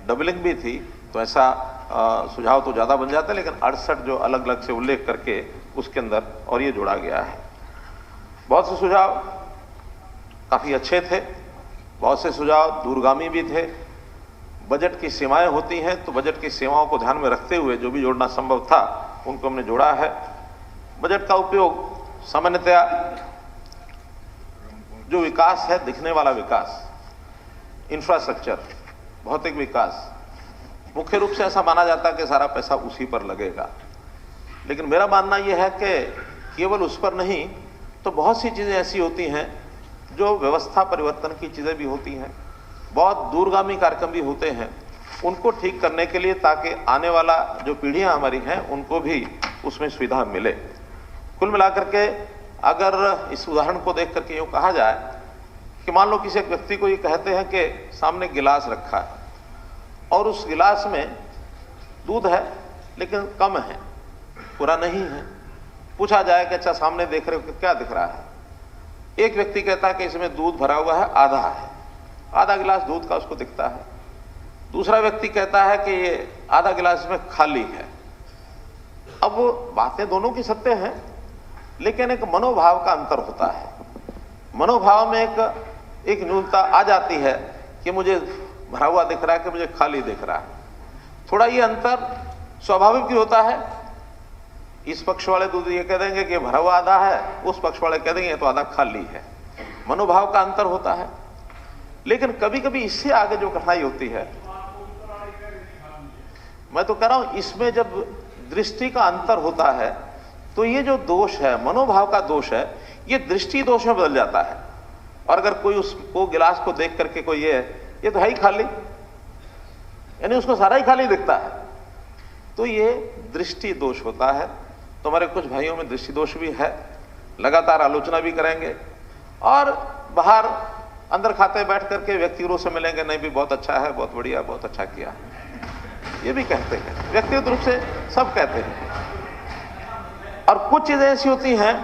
Doubling भी थी तो ऐसा सुझाव तो ज़्यादा बन जाता है, लेकिन 68 जो अलग अलग से उल्लेख करके उसके अंदर और ये जोड़ा गया है। बहुत से सुझाव काफ़ी अच्छे थे, बहुत से सुझाव दूरगामी भी थे। बजट की सीमाएं होती हैं तो बजट की सीमाओं को ध्यान में रखते हुए जो भी जोड़ना संभव था उनको हमने जोड़ा है। बजट का उपयोग सामान्यतया जो विकास है, दिखने वाला विकास, इंफ्रास्ट्रक्चर, भौतिक विकास, मुख्य रूप से ऐसा माना जाता है कि सारा पैसा उसी पर लगेगा। लेकिन मेरा मानना यह है कि केवल उस पर नहीं तो बहुत सी चीज़ें ऐसी होती हैं जो व्यवस्था परिवर्तन की चीज़ें भी होती हैं, बहुत दूरगामी कार्यक्रम भी होते हैं, उनको ठीक करने के लिए ताकि आने वाला जो पीढ़ियां हमारी हैं उनको भी उसमें सुविधा मिले। कुल मिलाकर के अगर इस उदाहरण को देख करके यूँ कहा जाए कि मान लो किसी एक व्यक्ति को ये कहते हैं कि सामने गिलास रखा है और उस गिलास में दूध है लेकिन कम है, पूरा नहीं है। पूछा जाए कि अच्छा सामने देख रहे हो कि क्या दिख रहा है? एक व्यक्ति कहता है कि इसमें दूध भरा हुआ है, आधा है, आधा गिलास दूध का उसको दिखता है। दूसरा व्यक्ति कहता है कि ये आधा गिलास में खाली है। अब वो बातें दोनों की सत्य हैं, लेकिन एक मनोभाव का अंतर होता है। मनोभाव में एक न्यूनता आ जाती है कि मुझे भरा हुआ दिख रहा है कि मुझे खाली दिख रहा है। थोड़ा ये अंतर स्वाभाविक ही होता है। इस पक्ष वाले दूध ये कह देंगे कि भरा हुआ आधा है, उस पक्ष वाले कह देंगे तो आधा खाली है। मनोभाव का अंतर होता है। लेकिन कभी कभी इससे आगे जो कठिनाई होती है, मैं तो कह रहा हूं, इसमें जब दृष्टि का अंतर होता है तो ये जो दोष है, मनोभाव का दोष है, ये दृष्टि दोष में बदल जाता है। और अगर कोई उसको गिलास को देख करके कोई ये तो है ही खाली, यानी उसको सारा ही खाली दिखता है, तो ये दृष्टि दोष होता है। तो हमारे कुछ भाइयों में दृष्टि दोष भी है, लगातार आलोचना भी करेंगे और बाहर अंदर खाते बैठ करके व्यक्तिगत से मिलेंगे, नहीं भी बहुत अच्छा है, बहुत बढ़िया, बहुत अच्छा किया, ये भी कहते हैं, व्यक्तिगत रूप से सब कहते हैं। और कुछ चीजें ऐसी होती हैं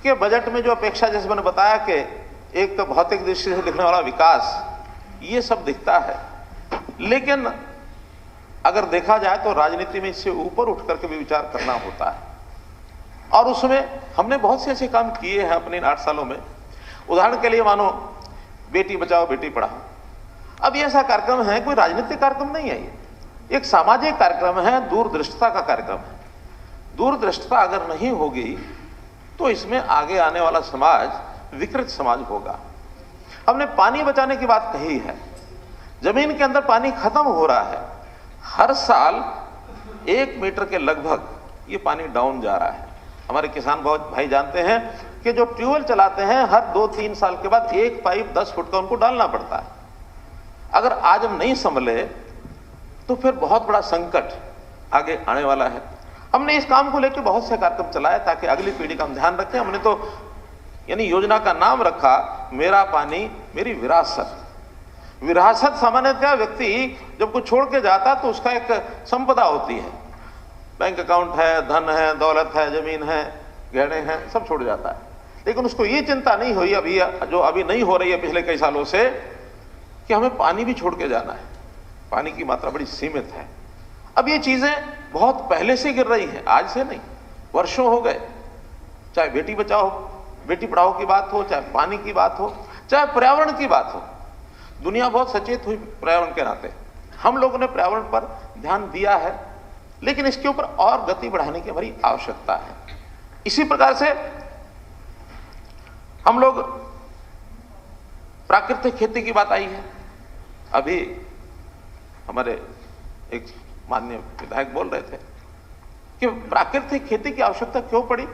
कि बजट में जो अपेक्षा, जैसे मैंने बताया कि एक तो भौतिक दृष्टि से दिखने वाला विकास, ये सब दिखता है, लेकिन अगर देखा जाए तो राजनीति में इससे ऊपर उठ करके भी विचार करना होता है। और उसमें हमने बहुत से ऐसे काम किए हैं अपने 8 सालों में। उदाहरण के लिए मानो बेटी बचाओ बेटी पढ़ाओ, अब ये ऐसा कार्यक्रम है, कोई राजनीतिक कार्यक्रम नहीं है, ये एक सामाजिक कार्यक्रम है, दूरदृष्टता का कार्यक्रम है। दूरदृष्टता अगर नहीं होगी तो इसमें आगे आने वाला समाज विकृत समाज होगा। हमने पानी बचाने की बात कही है, जमीन के अंदर पानी खत्म हो रहा है, हर साल 1 मीटर के लगभग ये पानी डाउन जा रहा है। हमारे किसान भाई जानते हैं कि जो ट्यूबवेल चलाते हैं, हर 2-3 साल के बाद एक पाइप 10 फुट का उनको डालना पड़ता है। अगर आज हम नहीं संभले तो फिर बहुत बड़ा संकट आगे आने वाला है। हमने इस काम को लेकर बहुत से कार्यक्रम चलाए ताकि अगली पीढ़ी का हम ध्यान रखें। हमने तो यानी योजना का नाम रखा मेरा पानी मेरी विरासत। विरासत सामान्यतः व्यक्ति जब कुछ छोड़ के जाता तो उसका एक संपदा होती है, बैंक अकाउंट है, धन है, दौलत है, जमीन है, गहने हैं, सब छोड़ जाता है। लेकिन उसको ये चिंता नहीं हुई अभी, जो अभी नहीं हो रही है पिछले कई सालों से, कि हमें पानी भी छोड़ के जाना है। पानी की मात्रा बड़ी सीमित है। अब ये चीजें बहुत पहले से गिर रही हैं, आज से नहीं, वर्षों हो गए। चाहे बेटी बचाओ बेटी पढ़ाओ की बात हो, चाहे पानी की बात हो, चाहे पर्यावरण की बात हो। दुनिया बहुत सचेत हुई पर्यावरण के नाते, हम लोगों ने पर्यावरण पर ध्यान दिया है, लेकिन इसके ऊपर और गति बढ़ाने की हमारी आवश्यकता है। इसी प्रकार से हम लोग प्राकृतिक खेती की बात आई है। अभी हमारे एक माननीय विधायक बोल रहे थे कि प्राकृतिक खेती की आवश्यकता क्यों पड़ी।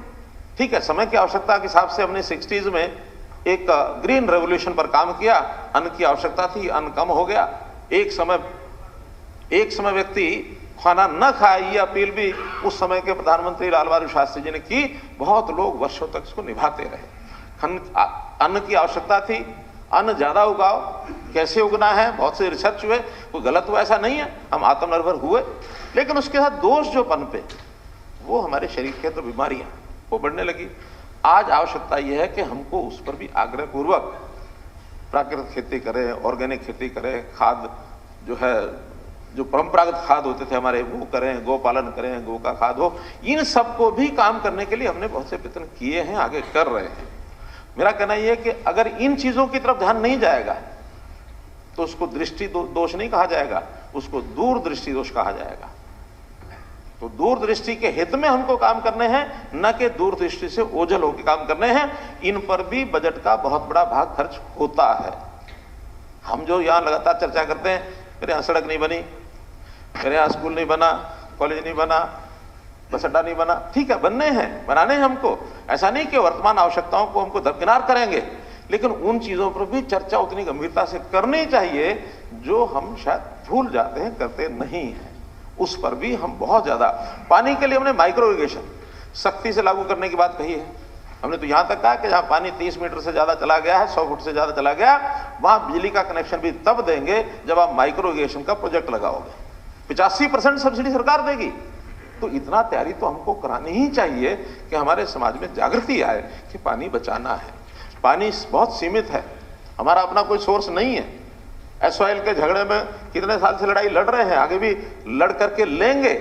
ठीक है, समय की आवश्यकता के हिसाब से हमने 60s में एक ग्रीन रेवोल्यूशन पर काम किया। अन्न की आवश्यकता थी, अन्न कम हो गया। एक समय व्यक्ति खाना न खाए, ये अपील भी उस समय के प्रधानमंत्री लाल बहादुर शास्त्री जी ने की। बहुत लोग वर्षों तक इसको निभाते रहे। अन्न की आवश्यकता थी, अन्न ज्यादा उगाओ, कैसे उगना है, बहुत से रिसर्च हुए, कोई गलत हुआ ऐसा नहीं है, हम आत्मनिर्भर हुए। लेकिन उसके साथ दोष जो पनपे, वो हमारे शरीर के अंदर बीमारियां वो बढ़ने लगी। आज आवश्यकता यह है कि हमको उस पर भी आग्रह पूर्वक प्राकृतिक खेती करें, ऑर्गेनिक खेती करें, खाद जो है, जो परंपरागत खाद होते थे हमारे, वो करें, गौ पालन करें, गौ का खाद हो, इन सब को भी काम करने के लिए हमने बहुत से प्रयत्न किए हैं, आगे कर रहे हैं। मेरा कहना यह है कि अगर इन चीजों की तरफ ध्यान नहीं जाएगा तो उसको दृष्टि दोष नहीं कहा जाएगा, उसको दूरदृष्टि दोष कहा जाएगा। तो दूरदृष्टि के हित में हमको काम करने हैं, न कि दूरदृष्टि से ओझल होकर काम करने हैं। इन पर भी बजट का बहुत बड़ा भाग खर्च होता है। हम जो यहां लगातार चर्चा करते हैं, मेरे यहां सड़क नहीं बनी, मेरे यहाँ स्कूल नहीं बना, कॉलेज नहीं बना, बस अड्डा नहीं बना, ठीक है, बनने हैं, बनाने हैं हमको। ऐसा नहीं कि वर्तमान आवश्यकताओं को हमको दरकिनार करेंगे, लेकिन उन चीजों पर भी चर्चा उतनी गंभीरता से करनी चाहिए जो हम शायद भूल जाते हैं, करते नहीं हैं। उस पर भी हम बहुत ज्यादा, पानी के लिए हमने माइक्रो इरिगेशन सख्ती से लागू करने की बात कही है। हमने तो यहां तक कहा कि जहां पानी 30 मीटर से ज्यादा चला गया है, 100 फुट से ज्यादा चला गया, वहां बिजली का कनेक्शन भी तब देंगे जब आप माइक्रो इरिगेशन का प्रोजेक्ट लगाओगे। 85% सब्सिडी सरकार देगी। तो इतना तैयारी तो हमको करानी ही चाहिए कि हमारे समाज में जागृति आए कि पानी बचाना है। पानी बहुत सीमित है, हमारा अपना कोई सोर्स नहीं है। एसवाइल के झगड़े में कितने साल से लड़ाई लड़ रहे हैं, आगे भी लड़ करके लेंगे।